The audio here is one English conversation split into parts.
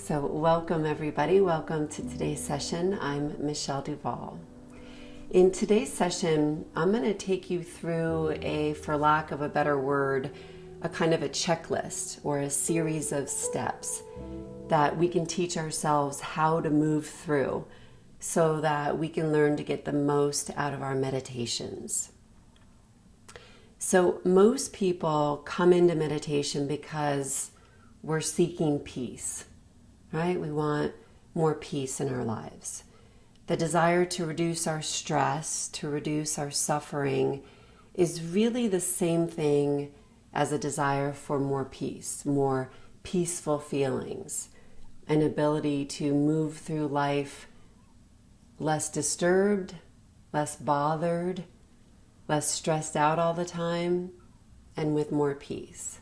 So welcome everybody, welcome to today's session. I'm Michelle Duval. In today's session, I'm going to take you through for lack of a better word, a kind of a checklist or a series of steps that we can teach ourselves how to move through so that we can learn to get the most out of our meditations. So most people come into meditation because we're seeking peace. Right? We want more peace in our lives. The desire to reduce our stress, to reduce our suffering, is really the same thing as a desire for more peace, more peaceful feelings, an ability to move through life less disturbed, less bothered, less stressed out all the time, and with more peace.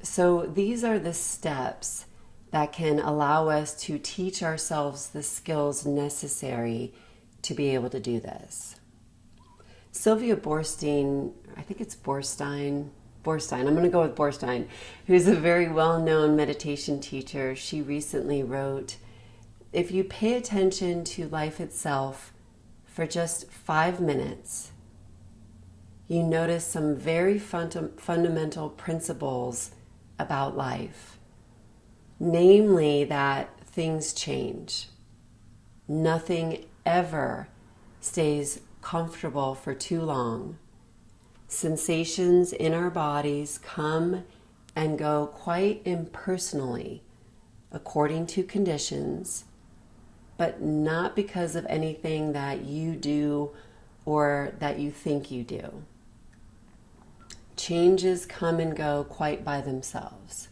So these are the steps that can allow us to teach ourselves the skills necessary to be able to do this. Sylvia Boorstein, I think it's Boorstein, I'm going to go with Boorstein, who's a very well-known meditation teacher. She recently wrote, if you pay attention to life itself for just 5 minutes, you notice some very fundamental principles about life. Namely, that things change. Nothing ever stays comfortable for too long. Sensations in our bodies come and go quite impersonally, according to conditions, but not because of anything that you do or that you think you do. Changes come and go quite by themselves.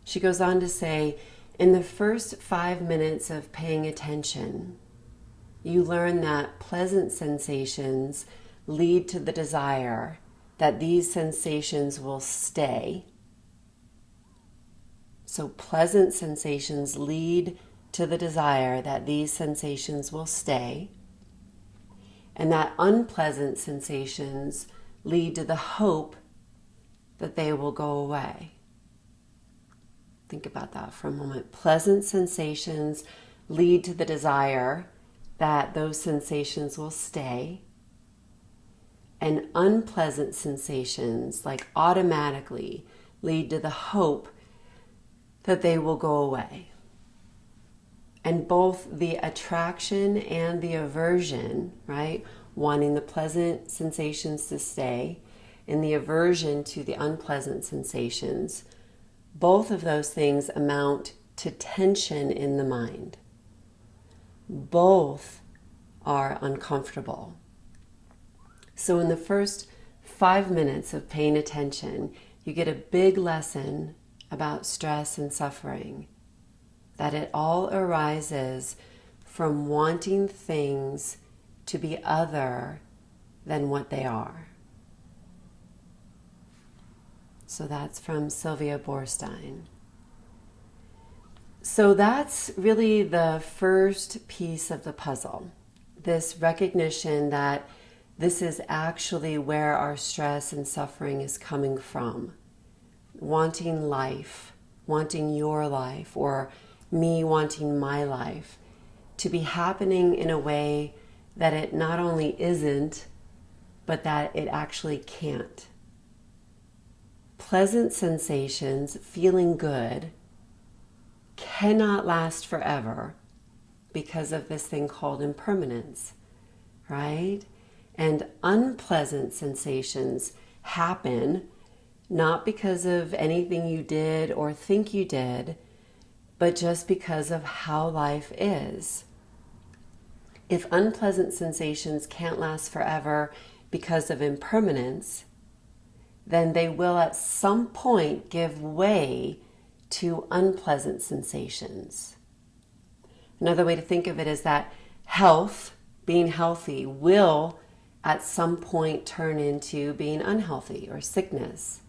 She goes on to say, in the first 5 minutes of paying attention, you learn that pleasant sensations lead to the desire that these sensations will stay. So pleasant sensations lead to the desire that these sensations will stay, and that unpleasant sensations lead to the hope that they will go away. Think about that for a moment. Pleasant sensations lead to the desire that those sensations will stay. And unpleasant sensations, like automatically, lead to the hope that they will go away. And both the attraction and the aversion, right? Wanting the pleasant sensations to stay and the aversion to the unpleasant sensations, both of those things amount to tension in the mind. Both are uncomfortable. So in the first 5 minutes of paying attention, you get a big lesson about stress and suffering, that it all arises from wanting things to be other than what they are. So that's from Sylvia Boorstein. So that's really the first piece of the puzzle, this recognition that this is actually where our stress and suffering is coming from. Wanting life, wanting your life, or me wanting my life to be happening in a way that it not only isn't, but that it actually can't. Pleasant sensations, feeling good, cannot last forever because of this thing called impermanence, right? And unpleasant sensations happen not because of anything you did or think you did, but just because of how life is. If unpleasant sensations can't last forever because of impermanence, then they will at some point give way to unpleasant sensations. Another way to think of it is that health, being healthy, will at some point turn into being unhealthy or sickness.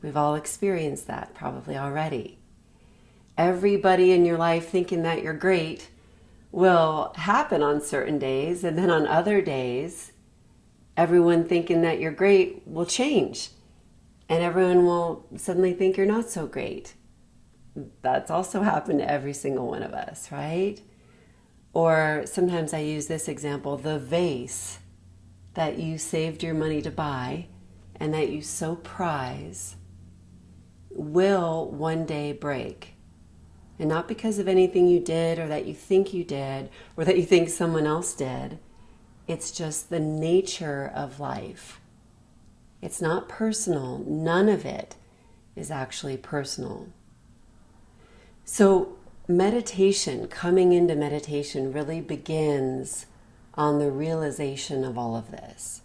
We've all experienced that probably already. Everybody in your life thinking that you're great will happen on certain days, and then on other days, everyone thinking that you're great will change. And everyone will suddenly think you're not so great. That's also happened to every single one of us, right? Or sometimes I use this example, the vase that you saved your money to buy and that you so prize will one day break. And not because of anything you did or that you think you did or that you think someone else did. It's just the nature of life. It's not personal. None of it is actually personal. So meditation, coming into meditation, really begins on the realization of all of this.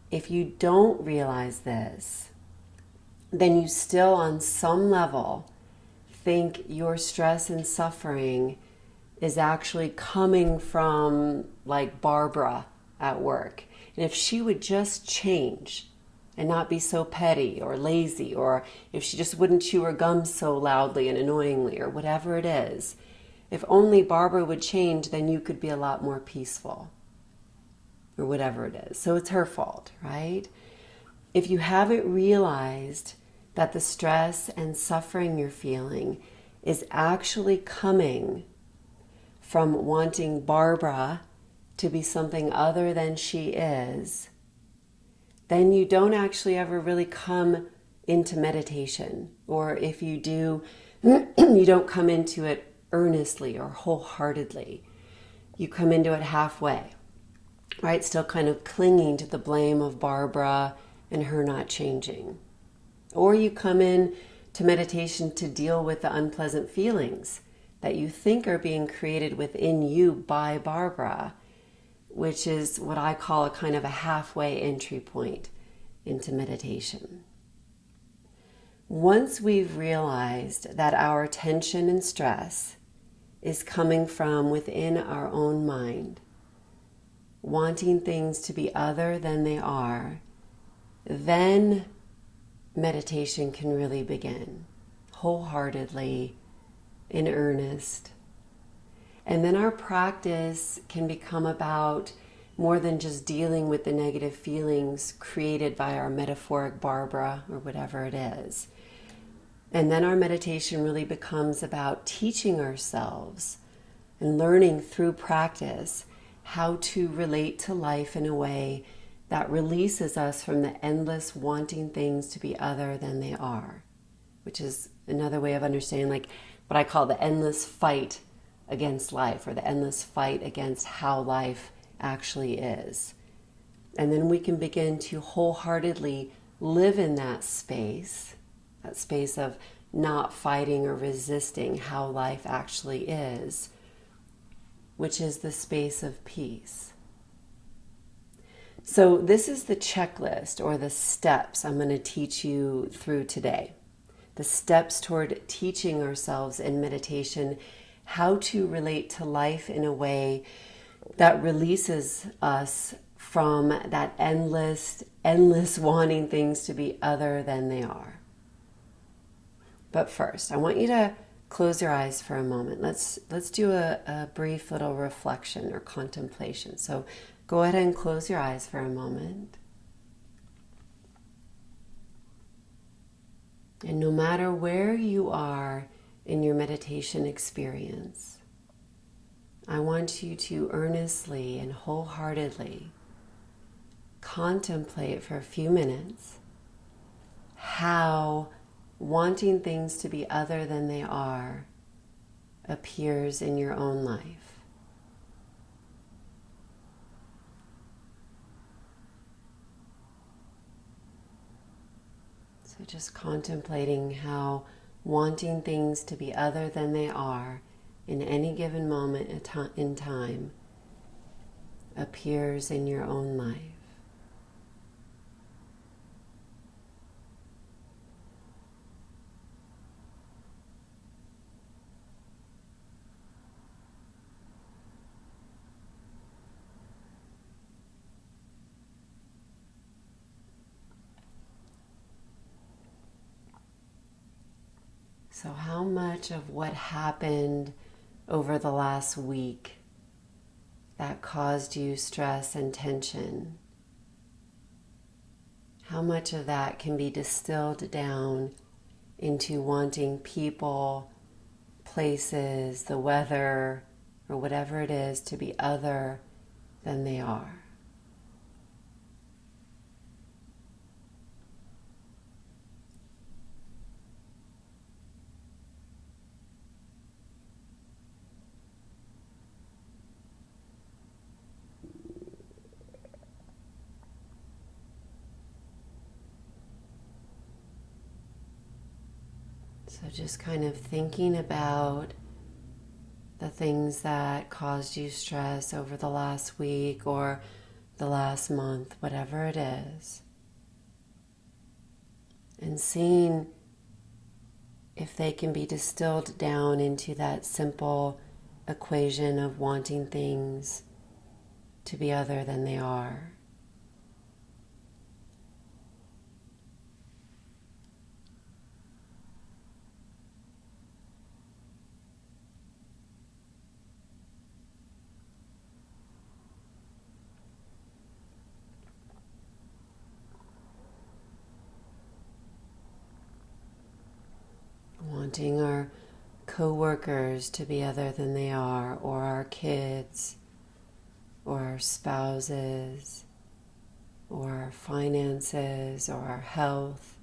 If you don't realize this, then you still on some level think your stress and suffering is actually coming from like Barbara at work. And if she would just change and not be so petty or lazy, or if she just wouldn't chew her gums so loudly and annoyingly, or whatever it is, if only Barbara would change, then you could be a lot more peaceful, or whatever it is. So it's her fault, right? If you haven't realized that the stress and suffering you're feeling is actually coming from wanting Barbara to be something other than she is, then you don't actually ever really come into meditation. Or if you do, you don't come into it earnestly or wholeheartedly. You come into it halfway, right? Still kind of clinging to the blame of Barbara and her not changing. Or you come in to meditation to deal with the unpleasant feelings that you think are being created within you by Barbara, which is what I call a kind of a halfway entry point into meditation. Once we've realized that our tension and stress is coming from within our own mind, wanting things to be other than they are, then meditation can really begin wholeheartedly, in earnest. And then our practice can become about more than just dealing with the negative feelings created by our metaphoric Barbara or whatever it is. And then our meditation really becomes about teaching ourselves and learning through practice how to relate to life in a way that releases us from the endless wanting things to be other than they are, which is another way of understanding like what I call the endless fight against life, or the endless fight against how life actually is. And then we can begin to wholeheartedly live in that space of not fighting or resisting how life actually is, which is the space of peace. So this is the checklist or the steps I'm going to teach you through today. The steps toward teaching ourselves in meditation how to relate to life in a way that releases us from that endless wanting things to be other than they are. But first, I want you to close your eyes for a moment. Let's do a brief little reflection or contemplation. So go ahead and close your eyes for a moment. And no matter where you are in your meditation experience, I want you to earnestly and wholeheartedly contemplate for a few minutes how wanting things to be other than they are appears in your own life. So just contemplating how wanting things to be other than they are in any given moment in time appears in your own life. So how much of what happened over the last week that caused you stress and tension, how much of that can be distilled down into wanting people places, the weather, or whatever it is to be other than they are. So just kind of thinking about the things that caused you stress over the last week or the last month, whatever it is, and seeing if they can be distilled down into that simple equation of wanting things to be other than they are. Wanting our co-workers to be other than they are, or our kids, or our spouses, or our finances, or our health,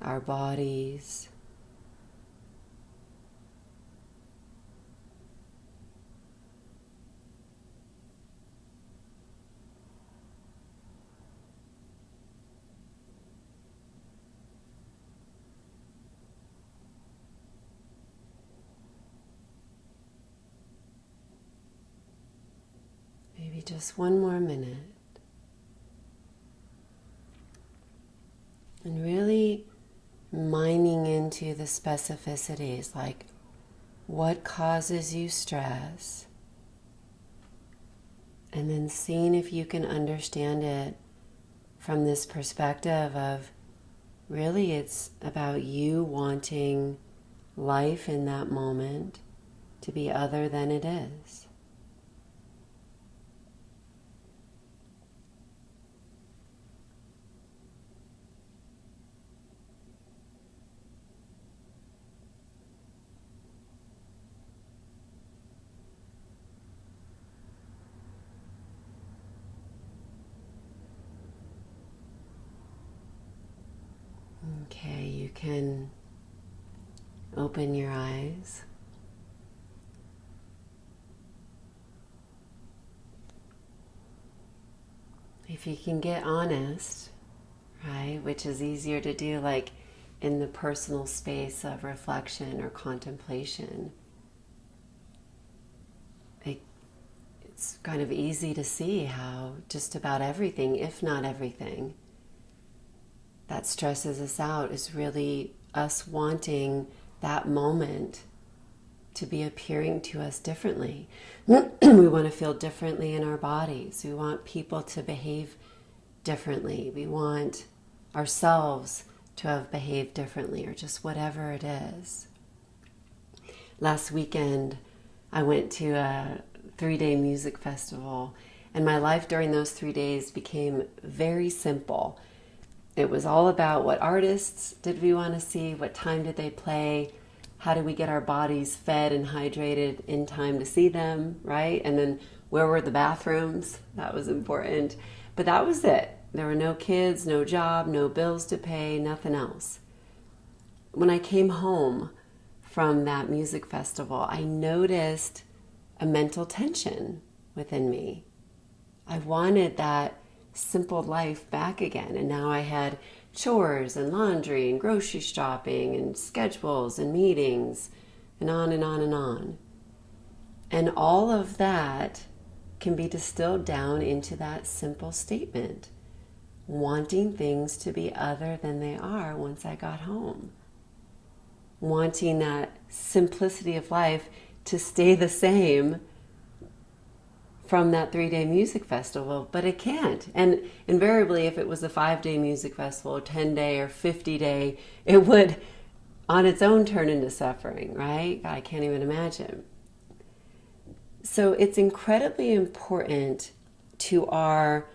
our bodies. Maybe just one more minute. And really mining into the specificities, like what causes you stress, and then seeing if you can understand it from this perspective of really it's about you wanting life in that moment to be other than it is. Okay, you can open your eyes. If you can get honest, right, which is easier to do like in the personal space of reflection or contemplation, it's kind of easy to see how just about everything, if not everything, that stresses us out is really us wanting that moment to be appearing to us differently. We want to feel differently in our bodies. We want people to behave differently. We want ourselves to have behaved differently, or just whatever it is. Last weekend, I went to a 3-day music festival, and my life during those 3 days became very simple. It was all about what artists did we want to see, what time did they play, how do we get our bodies fed and hydrated in time to see them, right? And then where were the bathrooms? That was important. But that was it. There were no kids, no job, no bills to pay, nothing else. When I came home from that music festival, I noticed a mental tension within me. I wanted that simple life back again, and now I had chores and laundry and grocery shopping and schedules and meetings and on and on and on. And all of that can be distilled down into that simple statement, wanting things to be other than they are once I got home. Wanting that simplicity of life to stay the same from that 3-day music festival, but it can't. And invariably, if it was a 5-day music festival, 10-day or 50-day, it would on its own turn into suffering, right? I can't even imagine. So it's incredibly important to our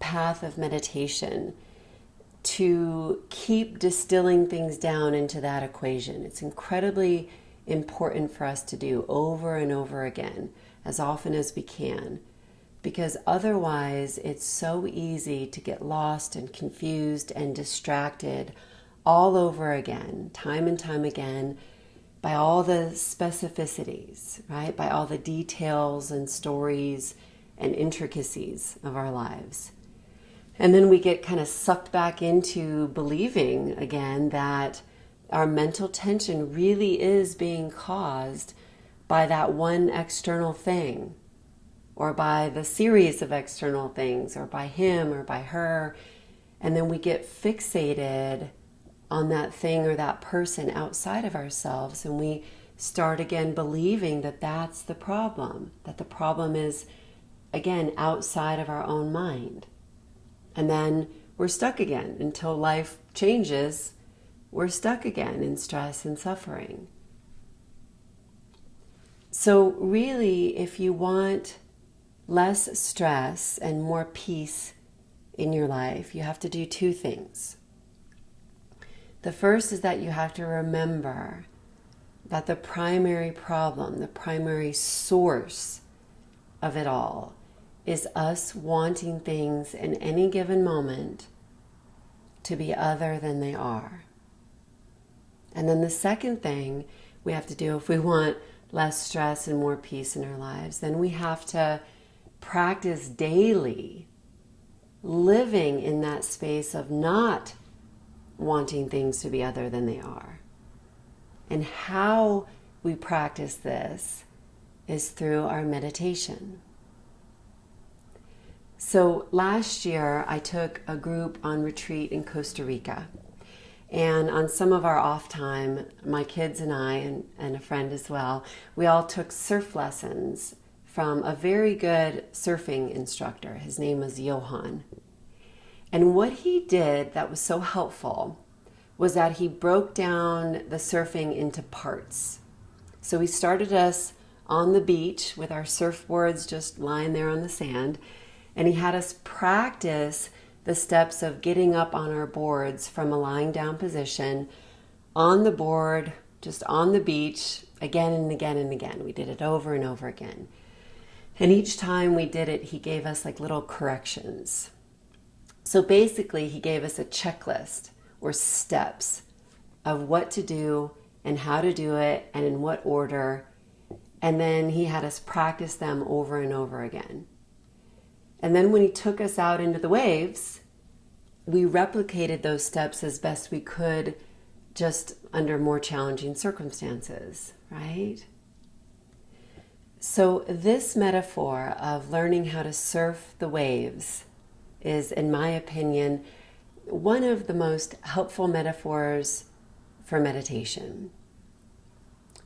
path of meditation to keep distilling things down into that equation. It's incredibly important for us to do over and over again, as often as we can, because otherwise it's so easy to get lost and confused and distracted all over again, time and time again, by all the specificities, right? By all the details and stories and intricacies of our lives. And then we get kind of sucked back into believing again that our mental tension really is being caused by that one external thing, or by the series of external things, or by him or by her. And then we get fixated on that thing or that person outside of ourselves, and we start again believing that that's the problem, that the problem is, again, outside of our own mind. And then we're stuck again until life changes. We're stuck again in stress and suffering. So really, if you want less stress and more peace in your life, you have to do two things. The first is that you have to remember that the primary problem, the primary source of it all, is us wanting things in any given moment to be other than they are. And then the second thing we have to do if we want less stress and more peace in our lives, then we have to practice daily living in that space of not wanting things to be other than they are. And how we practice this is through our meditation. So last year I took a group on retreat in Costa Rica. And on some of our off time, my kids and I, and a friend as well, we all took surf lessons from a very good surfing instructor. His name was Johan. And what he did that was so helpful was that he broke down the surfing into parts. So he started us on the beach with our surfboards just lying there on the sand, and he had us practice the steps of getting up on our boards from a lying down position on the board, just on the beach, again and again and again. We did it over and over again. And each time we did it, he gave us like little corrections. So basically, he gave us a checklist or steps of what to do and how to do it and in what order. And then he had us practice them over and over again. And then when he took us out into the waves, we replicated those steps as best we could, just under more challenging circumstances, right? So this metaphor of learning how to surf the waves is, in my opinion, one of the most helpful metaphors for meditation.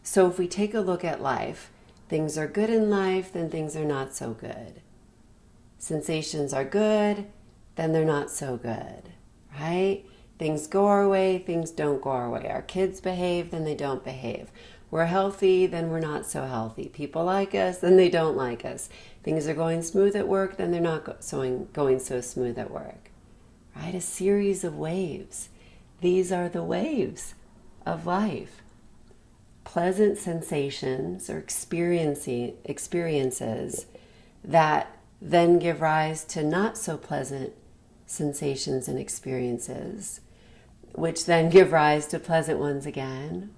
So if we take a look at life, things are good in life, then things are not so good. Sensations are good, then they're not so good, right? Things go our way, things don't go our way. Our kids behave, then they don't behave. We're healthy, then we're not so healthy. People like us, then they don't like us. Things are going smooth at work, then they're not going so smooth at work, right? A series of waves. These are the waves of life. Pleasant sensations or experiences that then give rise to not so pleasant sensations and experiences, which then give rise to pleasant ones again,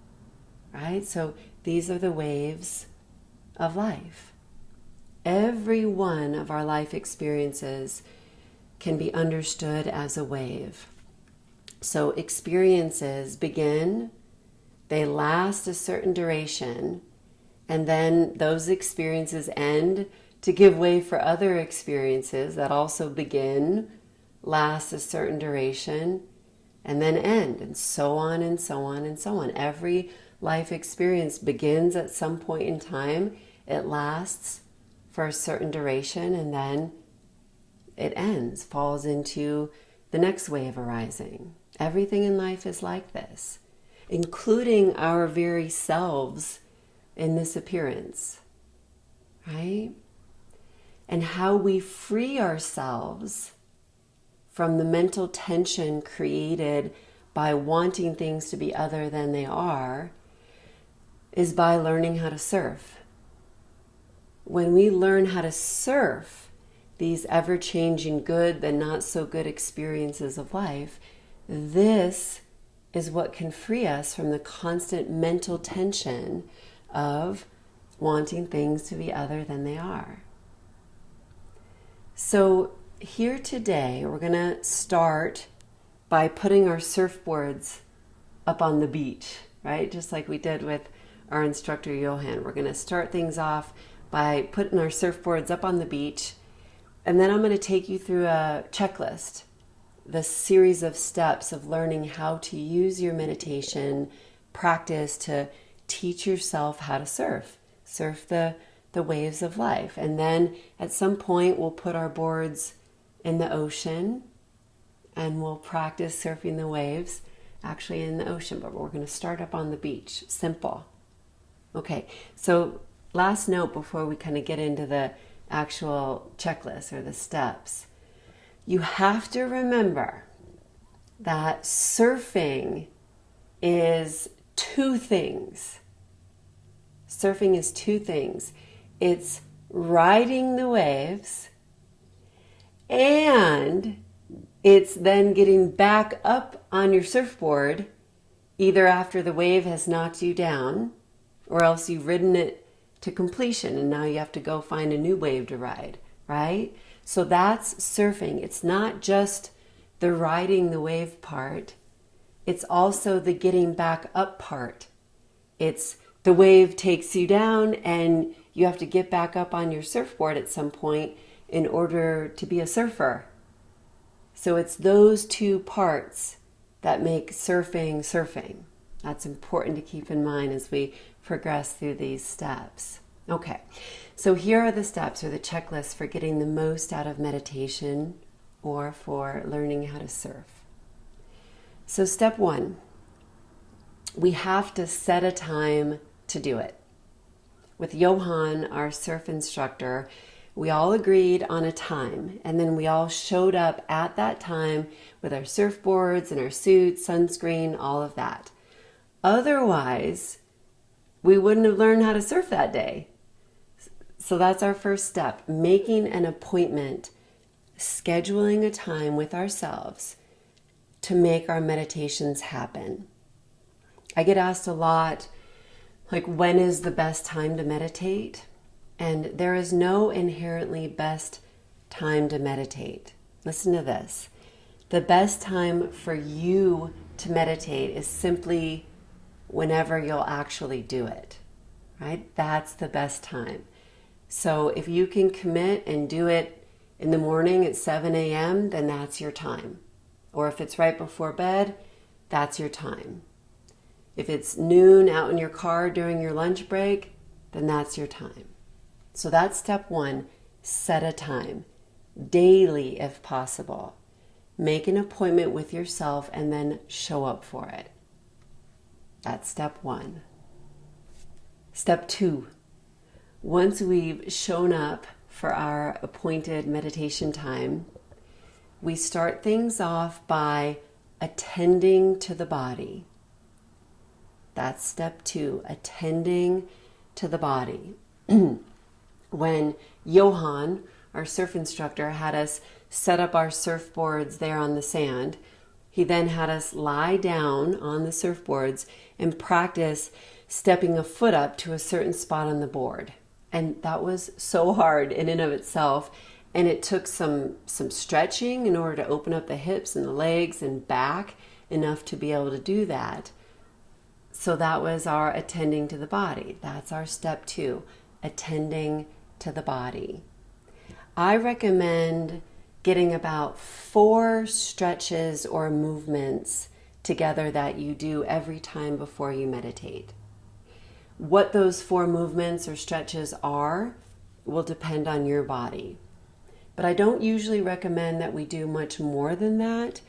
right? So these are the waves of life. Every one of our life experiences can be understood as a wave. So experiences begin, they last a certain duration, and then those experiences end to give way for other experiences that also begin, last a certain duration, and then end, and so on and so on and so on. Every life experience begins at some point in time, it lasts for a certain duration, and then it ends, falls into the next wave arising. Everything in life is like this, including our very selves in this appearance, right? And how we free ourselves from the mental tension created by wanting things to be other than they are is by learning how to surf. When we learn how to surf these ever-changing good but not so good experiences of life, this is what can free us from the constant mental tension of wanting things to be other than they are. So here today, we're going to start by putting our surfboards up on the beach, right? Just like we did with our instructor, Johan. We're going to start things off by putting our surfboards up on the beach. And then I'm going to take you through a checklist, the series of steps of learning how to use your meditation practice to teach yourself how to surf the waves of life. And then at some point, we'll put our boards in the ocean and we'll practice surfing the waves actually in the ocean, but we're going to start up on the beach. Simple. Okay, so last note before we kind of get into the actual checklist or the steps. You have to remember that surfing is two things. Surfing is two things. It's riding the waves and it's then getting back up on your surfboard either after the wave has knocked you down or else you've ridden it to completion and now you have to go find a new wave to ride, right? So that's surfing. It's not just the riding the wave part. It's also the getting back up part. It's the wave takes you down and you have to get back up on your surfboard at some point in order to be a surfer. So it's those two parts that make surfing surfing. That's important to keep in mind as we progress through these steps. Okay, so here are the steps or the checklist for getting the most out of meditation or for learning how to surf. So step one, we have to set a time to do it. With Johan, our surf instructor, we all agreed on a time and then we all showed up at that time with our surfboards and our suits, sunscreen, all of that. Otherwise, we wouldn't have learned how to surf that day. So that's our first step, making an appointment, scheduling a time with ourselves to make our meditations happen. I get asked a lot, like, when is the best time to meditate? And there is no inherently best time to meditate. Listen to this. The best time for you to meditate is simply whenever you'll actually do it, right? That's the best time. So if you can commit and do it in the morning at 7 a.m., then that's your time. Or if it's right before bed, that's your time. If it's noon out in your car during your lunch break, then that's your time. So that's step one, set a time, daily if possible. Make an appointment with yourself and then show up for it. That's step one. Step two, once we've shown up for our appointed meditation time, we start things off by attending to the body. That's step two, attending to the body. When Johan, our surf instructor, had us set up our surfboards there on the sand, he then had us lie down on the surfboards and practice stepping a foot up to a certain spot on the board. And that was so hard in and of itself. And it took some stretching in order to open up the hips and the legs and back enough to be able to do that. So that was our attending to the body. That's our step two, attending to the body. I recommend getting about 4 stretches or movements together that you do every time before you meditate. What those 4 movements or stretches are will depend on your body. But I don't usually recommend that we do much more than that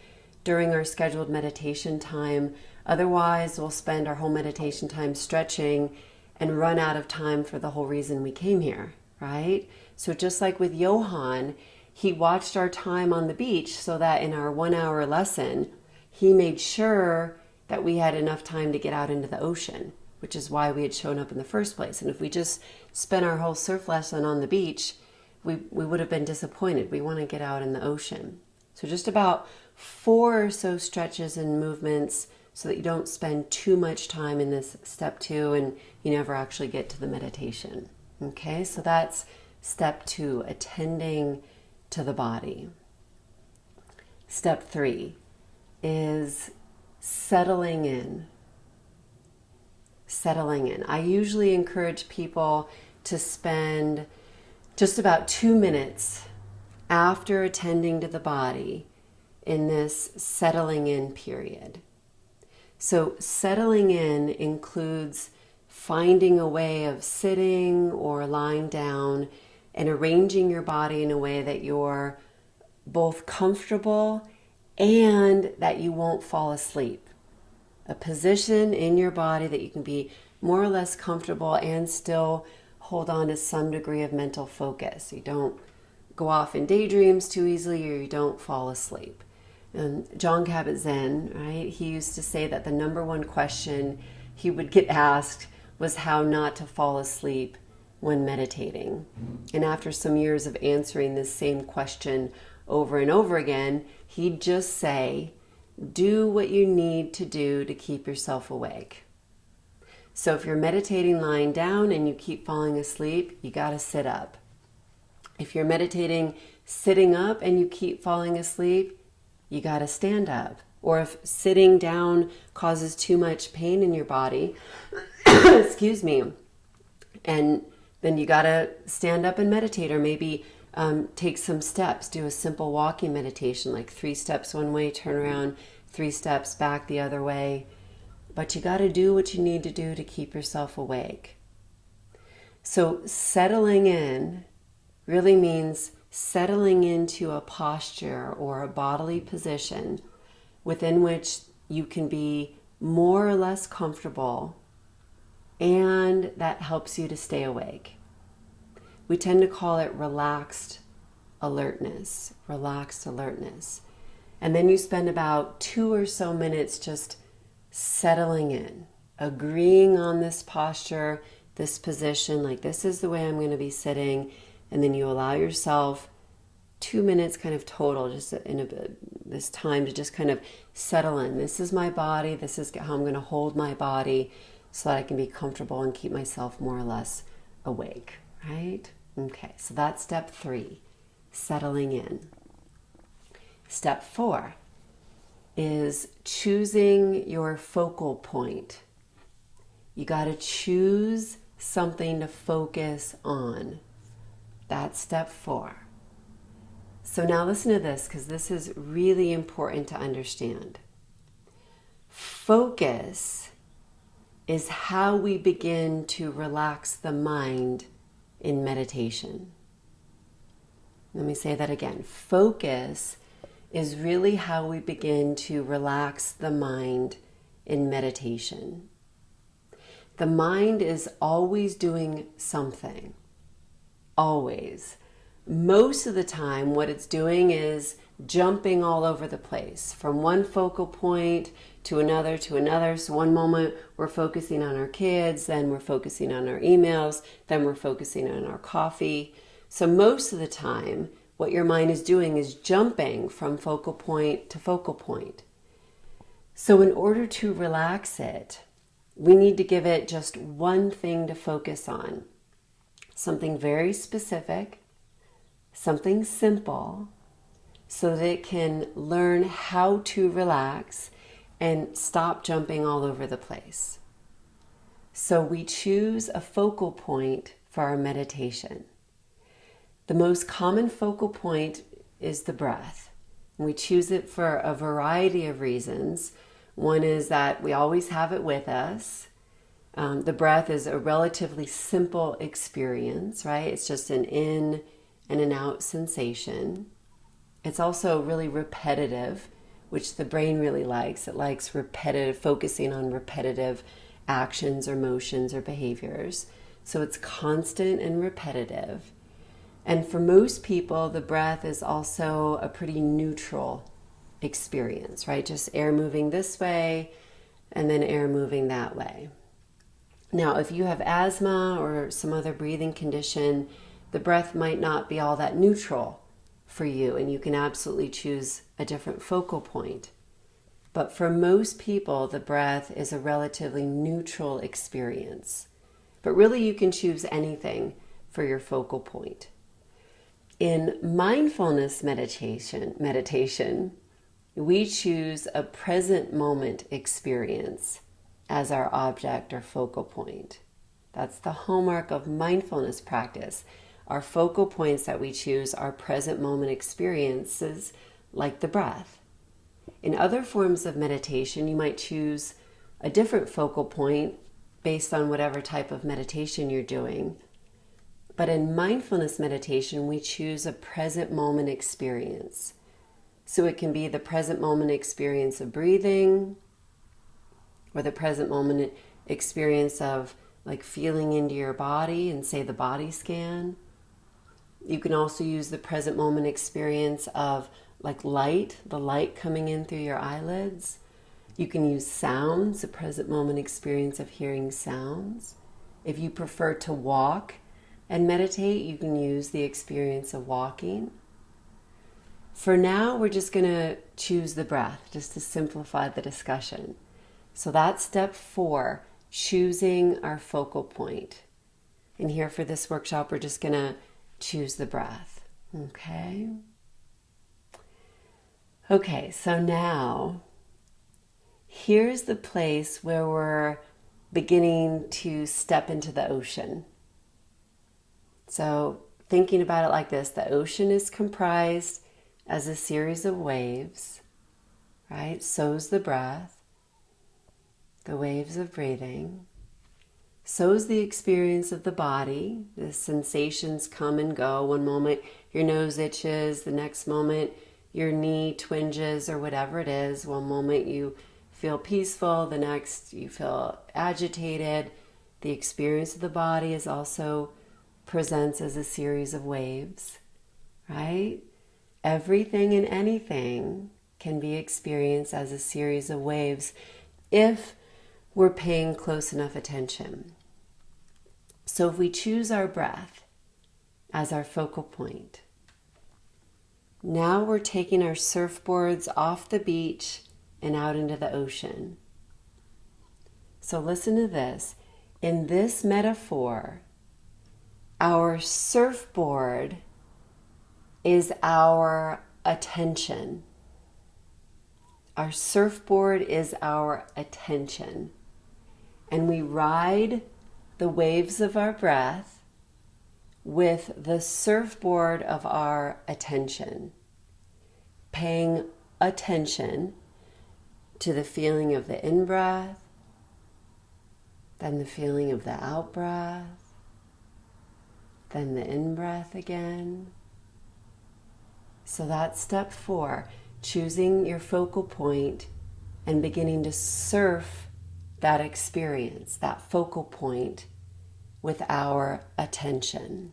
during our scheduled meditation time. Otherwise, we'll spend our whole meditation time stretching and run out of time for the whole reason we came here, right? So just like with Johan, he watched our time on the beach so that in our 1-hour lesson, he made sure that we had enough time to get out into the ocean. which is why we had shown up in the first place. And if we just spent our whole surf lesson on the beach, we would have been disappointed. We want to get out in the ocean. So just about 4 or so stretches and movements so that you don't spend too much time in this step 2 and you never actually get to the meditation. Okay, so that's step 2, attending to the body. Step 3 is settling in. Settling in. I usually encourage people to spend just about 2 minutes after attending to the body in this settling in period. So settling in includes finding a way of sitting or lying down and arranging your body in a way that you're both comfortable and that you won't fall asleep. A position in your body that you can be more or less comfortable and still hold on to some degree of mental focus. You don't go off in daydreams too easily, or you don't fall asleep. And Jon Kabat-Zinn, right, he used to say that the number one question he would get asked was how not to fall asleep when meditating. And after some years of answering this same question over and over again, he'd just say, do what you need to do to keep yourself awake. So if you're meditating lying down and you keep falling asleep, you got to sit up. If you're meditating sitting up and you keep falling asleep, you got to stand up. Or if sitting down causes too much pain in your body, excuse me, and then you got to stand up and meditate, or maybe take some steps, do a simple walking meditation, like 3 steps one way, turn around, 3 steps back the other way. But you got to do what you need to do to keep yourself awake. So settling in really means settling into a posture or a bodily position within which you can be more or less comfortable, and that helps you to stay awake. We tend to call it relaxed alertness. And then you spend about 2 or so minutes just settling in, agreeing on this posture, this position, like this is the way I'm going to be sitting. And then you allow yourself 2 minutes kind of total, just in this time to just kind of settle in. This is my body. This is how I'm going to hold my body so that I can be comfortable and keep myself more or less awake, right? Okay, so that's step 3, settling in. Step 4 is choosing your focal point. You got to choose something to focus on. That's step 4. So now listen to this, because this is really important to understand. Focus is how we begin to relax the mind in meditation. Let me say that again. Focus is really how we begin to relax the mind in meditation. The mind is always doing something. Always. Most of the time, what it's doing is jumping all over the place, from one focal point to another to another. So one moment we're focusing on our kids, then we're focusing on our emails, then we're focusing on our coffee. So most of the time, what your mind is doing is jumping from focal point to focal point. So in order to relax it, we need to give it just one thing to focus on. Something very specific, something simple, so that it can learn how to relax and stop jumping all over the place. So we choose a focal point for our meditation. The most common focal point is the breath. We choose it for a variety of reasons. One is that we always have it with us. The breath is a relatively simple experience, right? It's just an in and an out sensation. It's also really repetitive, which the brain really likes. It likes repetitive, focusing on repetitive actions or motions or behaviors. So it's constant and repetitive. And for most people, the breath is also a pretty neutral experience, right? Just air moving this way and then air moving that way. Now, if you have asthma or some other breathing condition, the breath might not be all that neutral for you, and you can absolutely choose a different focal point. But for most people, the breath is a relatively neutral experience. But really, you can choose anything for your focal point. In mindfulness meditation, we choose a present moment experience as our object or focal point. That's the hallmark of mindfulness practice. Our focal points that we choose are present moment experiences like the breath. In other forms of meditation, you might choose a different focal point based on whatever type of meditation you're doing. But in mindfulness meditation, we choose a present moment experience. So it can be the present moment experience of breathing, or the present moment experience of like feeling into your body and say the body scan. You can also use the present moment experience of like light, the light coming in through your eyelids. You can use sounds, the present moment experience of hearing sounds. If you prefer to walk and meditate, you can use the experience of walking. For now, we're just going to choose the breath, just to simplify the discussion. So that's step 4, choosing our focal point. And here for this workshop, we're just going to choose the breath. Okay? Okay, so now, here's the place where we're beginning to step into the ocean. So thinking about it like this, the ocean is comprised as a series of waves, right? So's the breath, the waves of breathing. So's the experience of the body. The sensations come and go. One moment your nose itches, the next moment your knee twinges or whatever it is. One moment you feel peaceful, the next you feel agitated. The experience of the body is also presents as a series of waves, right? Everything and anything can be experienced as a series of waves if we're paying close enough attention. So if we choose our breath as our focal point, now we're taking our surfboards off the beach and out into the ocean. So listen to this. In this metaphor, our surfboard is our attention. Our surfboard is our attention. And we ride the waves of our breath with the surfboard of our attention, paying attention to the feeling of the in-breath, then the feeling of the out-breath, then the in-breath again. So that's step 4, choosing your focal point and beginning to surf that experience, that focal point with our attention.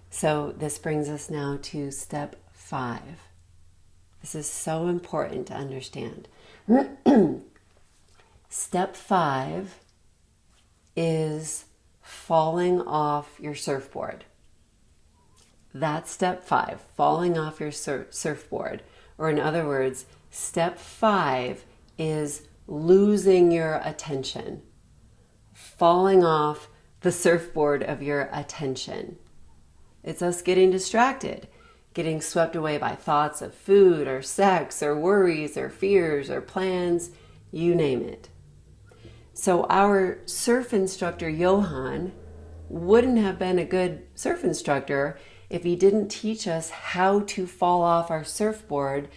So this brings us now to step 5. This is so important to understand. Step 5 is falling off your surfboard. That's step 5, falling off your surfboard. Or in other words, step 5 is losing your attention, falling off the surfboard of your attention. It's us getting distracted, getting swept away by thoughts of food or sex or worries or fears or plans, you name it. So our surf instructor, Johan, wouldn't have been a good surf instructor if he didn't teach us how to fall off our surfboard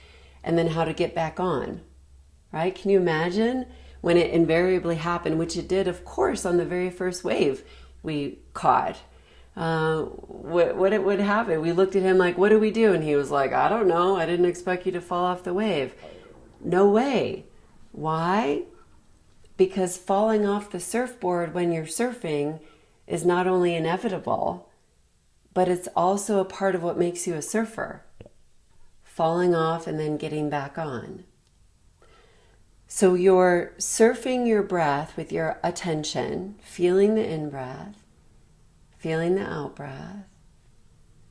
and then how to get back on, right? Can you imagine when it invariably happened, which it did, of course, on the very first wave we caught? What it would happen? We looked at him like, what do we do? And he was like, I don't know. I didn't expect you to fall off the wave. No way. Why? Because falling off the surfboard when you're surfing is not only inevitable, but it's also a part of what makes you a surfer. Falling off and then getting back on. So you're surfing your breath with your attention, feeling the in-breath, feeling the out-breath,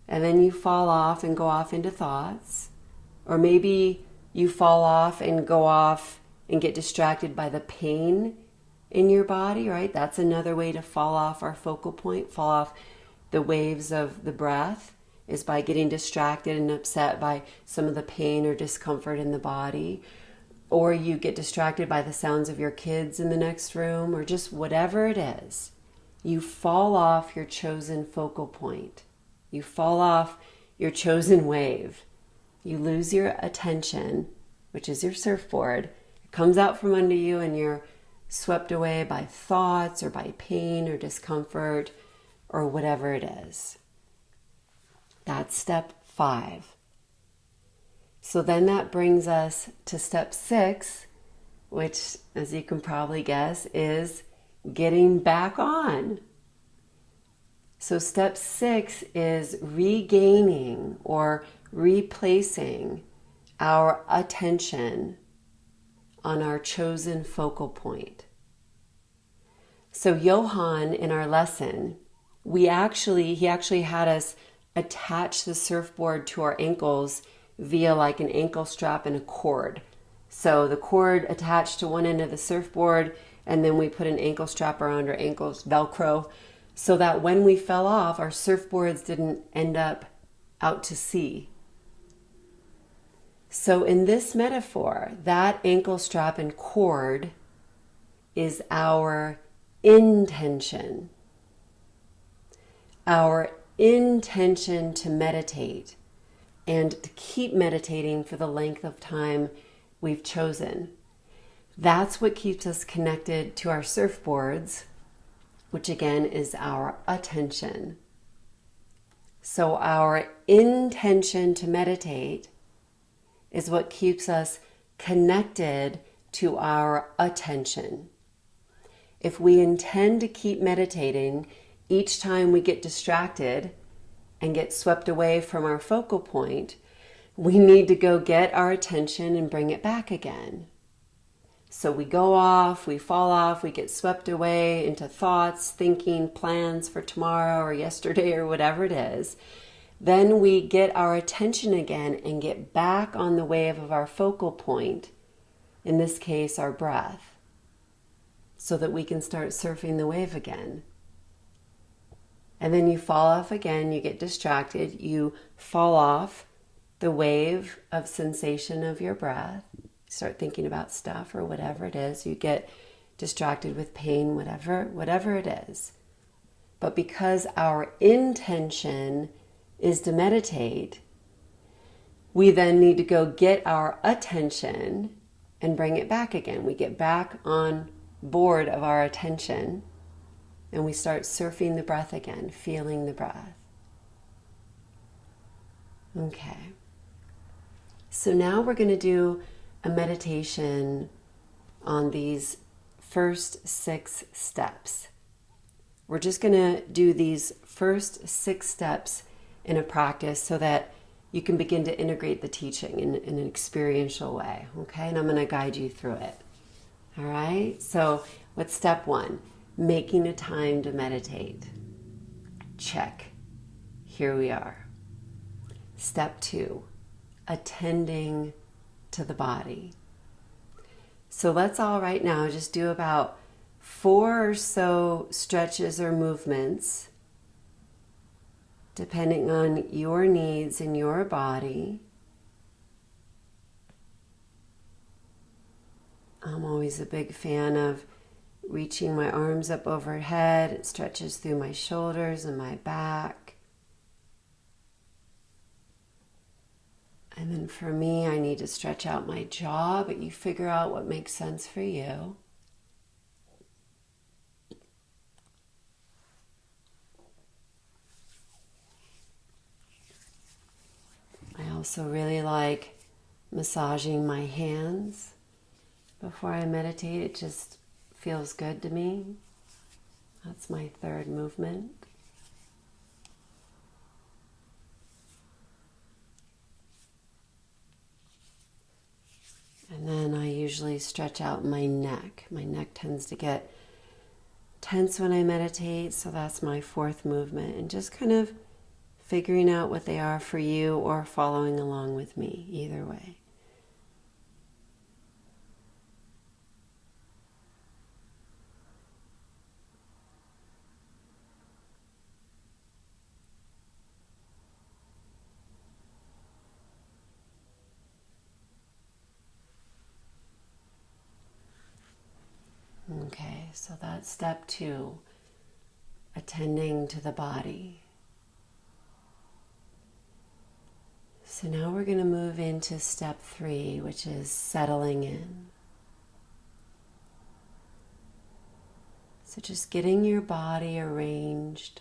and then you fall off and go off into thoughts. Or maybe you fall off and go off and get distracted by the pain in your body, right? That's another way to fall off our focal point, fall off the waves of the breath, is by getting distracted and upset by some of the pain or discomfort in the body. Or you get distracted by the sounds of your kids in the next room, or just whatever it is. You fall off your chosen focal point. You fall off your chosen wave. You lose your attention, which is your surfboard. It comes out from under you and you're swept away by thoughts or by pain or discomfort or whatever it is. That's step 5. So then that brings us to step 6, which, as you can probably guess, is getting back on. So step 6 is regaining or replacing our attention on our chosen focal point. So Johan, in our lesson, he actually had us attach the surfboard to our ankles via like an ankle strap and a cord. So the cord attached to one end of the surfboard, and then we put an ankle strap around our ankles, Velcro, so that when we fell off, our surfboards didn't end up out to sea. So in this metaphor, that ankle strap and cord is our intention. Our intention to meditate and to keep meditating for the length of time we've chosen. That's what keeps us connected to our surfboards, which again is our attention. So our intention to meditate is what keeps us connected to our attention. If we intend to keep meditating, each time we get distracted and get swept away from our focal point, we need to go get our attention and bring it back again. So we go off, we fall off, we get swept away into thoughts, thinking, plans for tomorrow or yesterday or whatever it is. Then we get our attention again and get back on the wave of our focal point, in this case, our breath, so that we can start surfing the wave again. And then you fall off again, you get distracted, you fall off the wave of sensation of your breath, start thinking about stuff or whatever it is, you get distracted with pain, whatever it is. But because our intention is to meditate, we then need to go get our attention and bring it back again. We get back on board of our attention and we start surfing the breath again, feeling the breath. Okay. So now we're going to do a meditation on these first 6 steps. We're just going to do these first 6 steps in a practice so that you can begin to integrate the teaching in an experiential way, okay? And I'm going to guide you through it. All right? So what's step 1? Making a time to meditate. Check. Here we are. Step 2, attending to the body. So let's all right now just do about 4 or so stretches or movements depending on your needs in your body. I'm always a big fan of reaching my arms up overhead. It stretches through my shoulders and my back. And then for me, I need to stretch out my jaw, but you figure out what makes sense for you. I also really like massaging my hands before I meditate. It just feels good to me. That's my 3rd movement. And then I usually stretch out my neck. My neck tends to get tense when I meditate, so that's my fourth movement. And just kind of figuring out what they are for you or following along with me, either way. Okay, so that's step 2, attending to the body. So now we're going to move into step 3, which is settling in. So just getting your body arranged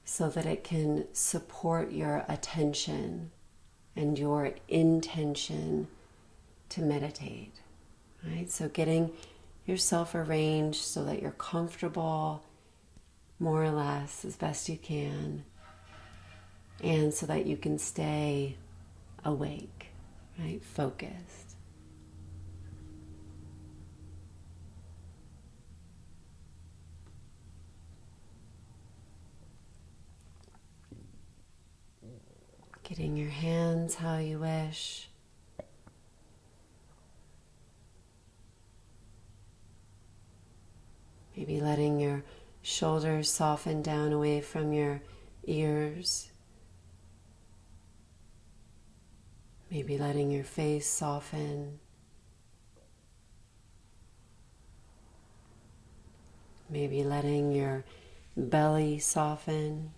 so that it can support your attention and your intention to meditate. Right? So getting yourself arranged so that you're comfortable, more or less, as best you can, and so that you can stay awake, right? Focused. Getting your hands how you wish. Maybe letting your shoulders soften down away from your ears. Maybe letting your face soften. Maybe letting your belly soften.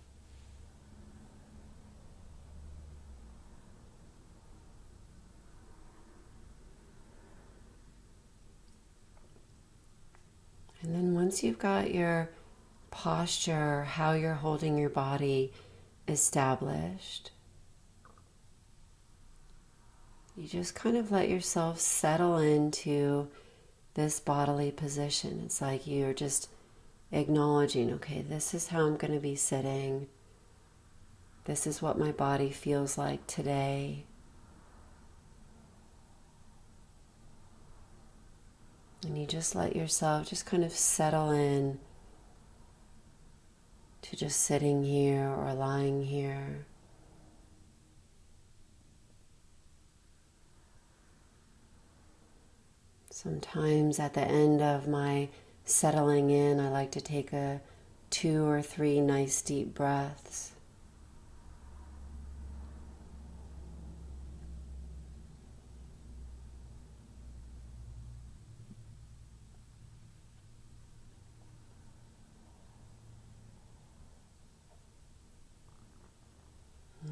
And then once you've got your posture, how you're holding your body established, you just kind of let yourself settle into this bodily position. It's like you're just acknowledging, okay, this is how I'm going to be sitting. This is what my body feels like today. And you just let yourself just kind of settle in to just sitting here or lying here. Sometimes at the end of my settling in, I like to take 2 or 3 nice deep breaths.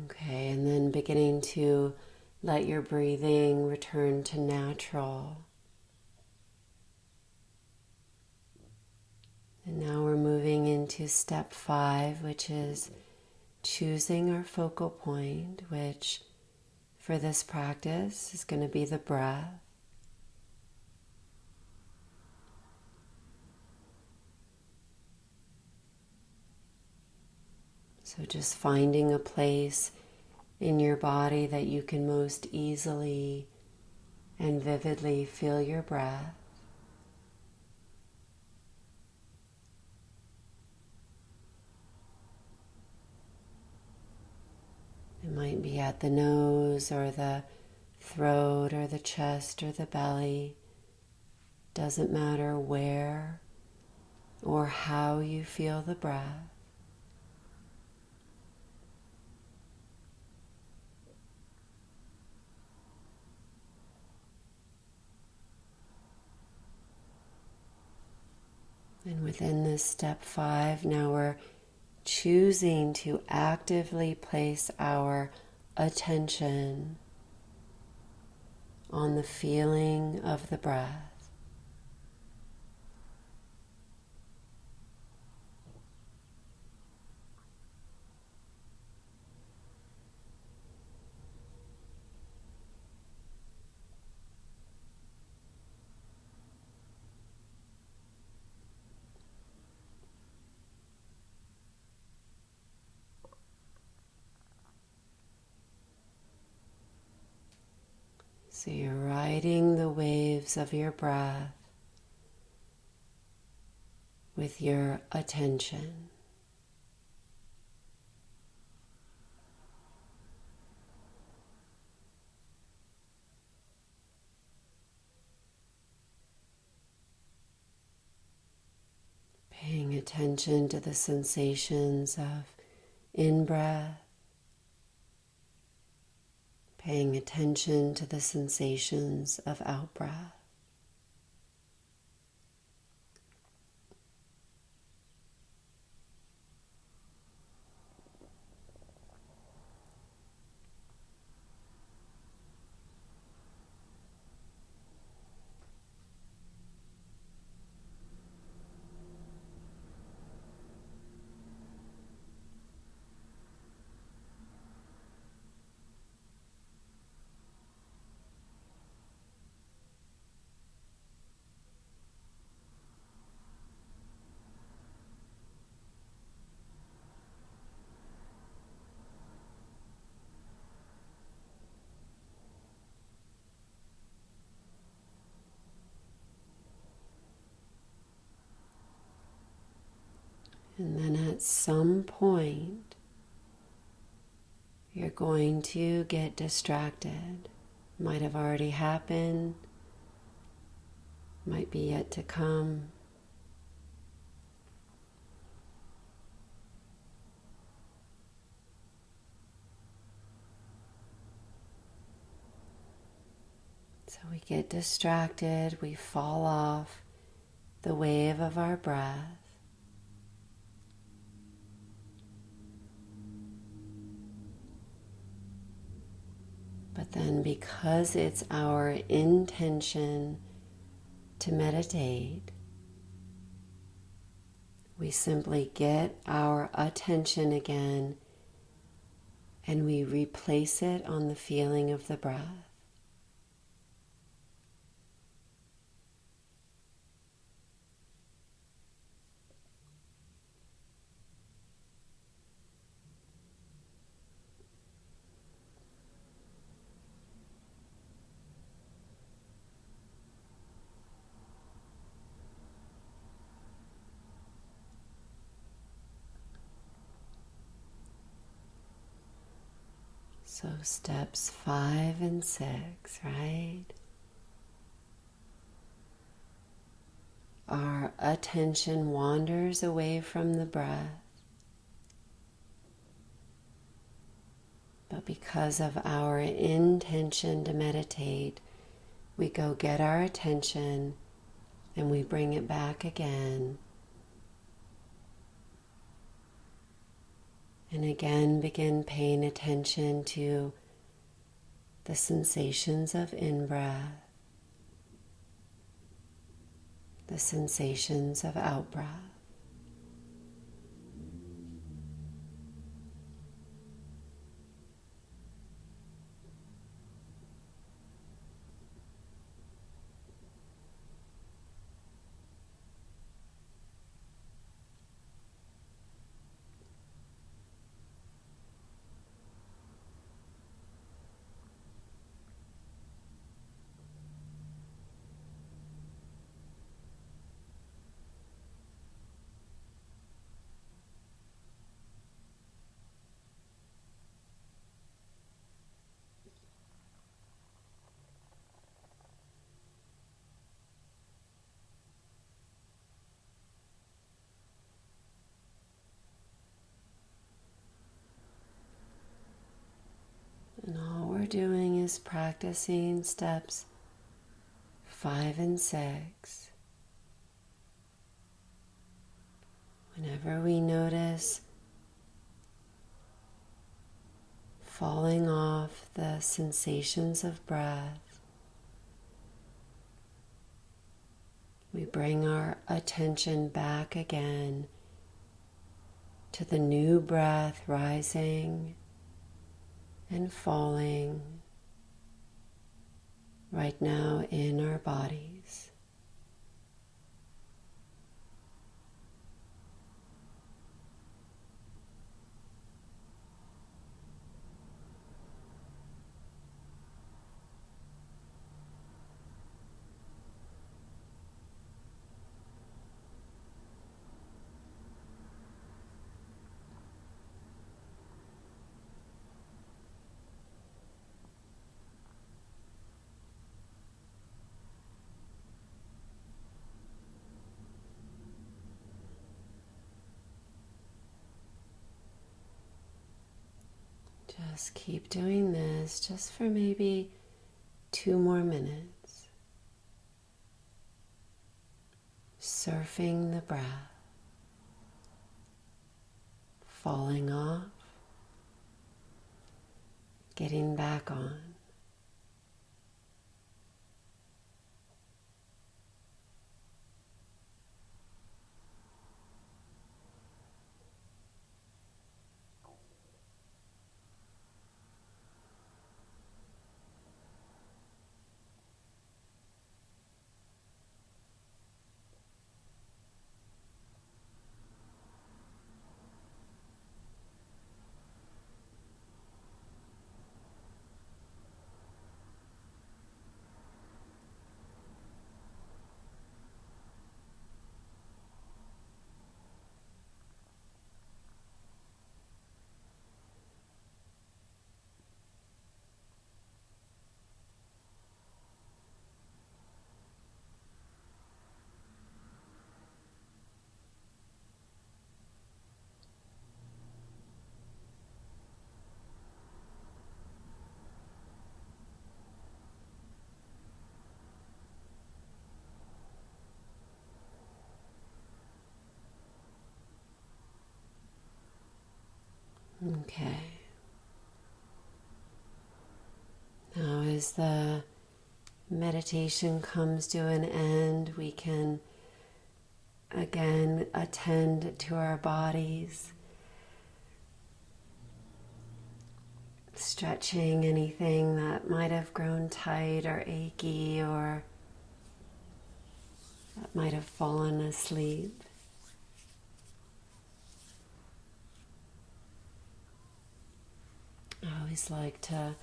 Okay, and then beginning to let your breathing return to natural. And now we're moving into step 5, which is choosing our focal point, which for this practice is going to be the breath. So just finding a place in your body that you can most easily and vividly feel your breath. It might be at the nose or the throat or the chest or the belly. Doesn't matter where or how you feel the breath. And within this step 5, now we're choosing to actively place our attention on the feeling of the breath. So you're riding the waves of your breath with your attention. Paying attention to the sensations of in-breath, paying attention to the sensations of out-breath. And then at some point, you're going to get distracted. Might have already happened, might be yet to come. So we get distracted, we fall off the wave of our breath. But then, because it's our intention to meditate, we simply get our attention again and we replace it on the feeling of the breath. So steps 5 and 6, right? Our attention wanders away from the breath, but because of our intention to meditate, we go get our attention and we bring it back again. And again, begin paying attention to the sensations of in-breath, the sensations of out-breath. And all we're doing is practicing steps 5 and 6. Whenever we notice falling off the sensations of breath, we bring our attention back again to the new breath rising and falling right now in our bodies. Just keep doing this just for maybe 2 more minutes. Surfing the breath, falling off, getting back on. Okay. Now, as the meditation comes to an end, we can again attend to our bodies, stretching anything that might have grown tight or achy or that might have fallen asleep. I always like to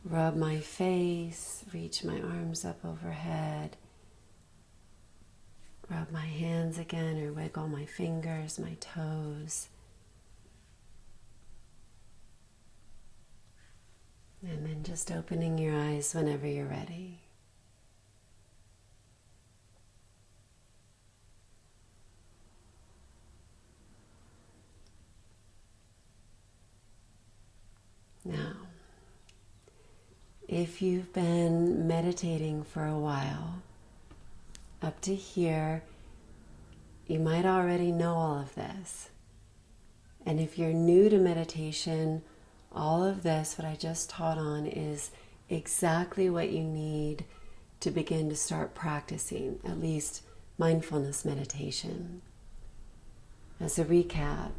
rub my face, reach my arms up overhead, rub my hands again or wiggle my fingers, my toes. And then just opening your eyes whenever you're ready. Now, if you've been meditating for a while, up to here, you might already know all of this. And if you're new to meditation, all of this, what I just taught on, is exactly what you need to begin to start practicing, at least mindfulness meditation. As a recap,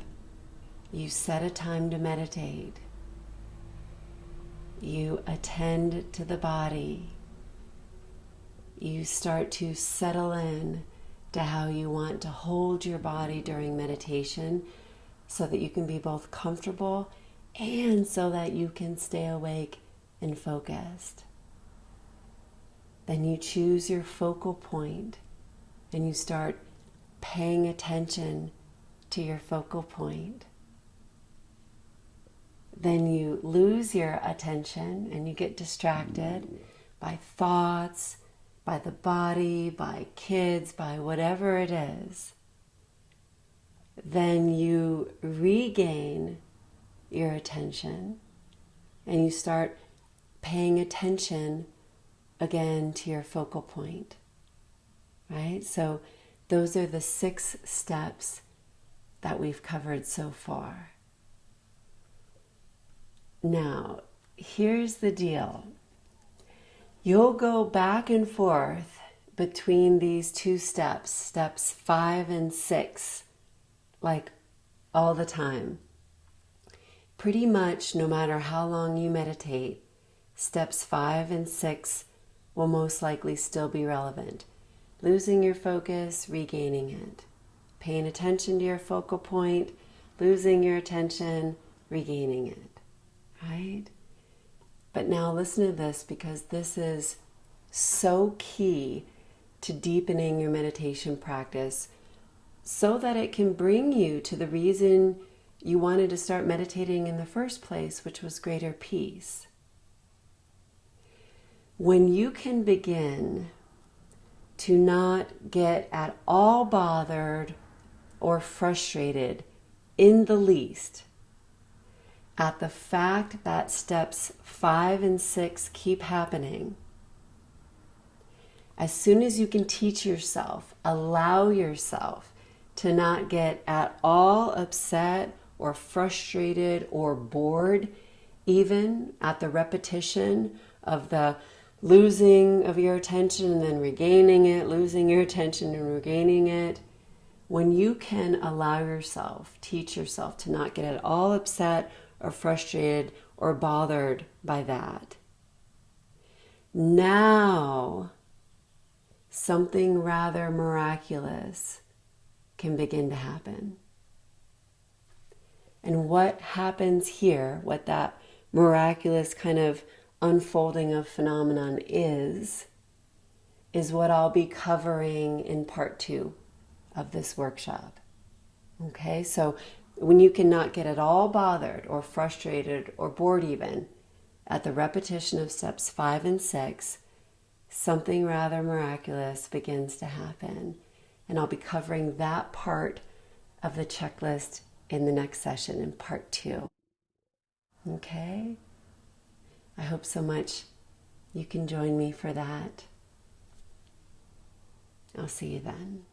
you set a time to meditate. You attend to the body. You start to settle in to how you want to hold your body during meditation so that you can be both comfortable and so that you can stay awake and focused. Then you choose your focal point and you start paying attention to your focal point. Then you lose your attention and you get distracted by thoughts, by the body, by kids, by whatever it is. Then you regain your attention and you start paying attention again to your focal point, right? So those are the 6 steps that we've covered so far. Now, here's the deal. You'll go back and forth between these 2 steps, steps 5 and 6, like all the time. Pretty much no matter how long you meditate, steps 5 and 6 will most likely still be relevant. Losing your focus, regaining it. Paying attention to your focal point, losing your attention, regaining it. Right? But now listen to this, because this is so key to deepening your meditation practice so that it can bring you to the reason you wanted to start meditating in the first place, which was greater peace. When you can begin to not get at all bothered or frustrated in the least at the fact that steps 5 and 6 keep happening. As soon as you can teach yourself, allow yourself to not get at all upset or frustrated or bored, even at the repetition of the losing of your attention and then regaining it, losing your attention and regaining it. When you can allow yourself, teach yourself to not get at all upset or frustrated or bothered by that. Now, something rather miraculous can begin to happen. And what happens here, what that miraculous kind of unfolding of phenomenon is what I'll be covering in part 2 of this workshop. Okay, so when you cannot get at all bothered or frustrated or bored even at the repetition of steps 5 and 6, something rather miraculous begins to happen. And I'll be covering that part of the checklist in the next session in part 2. Okay? I hope so much you can join me for that. I'll see you then.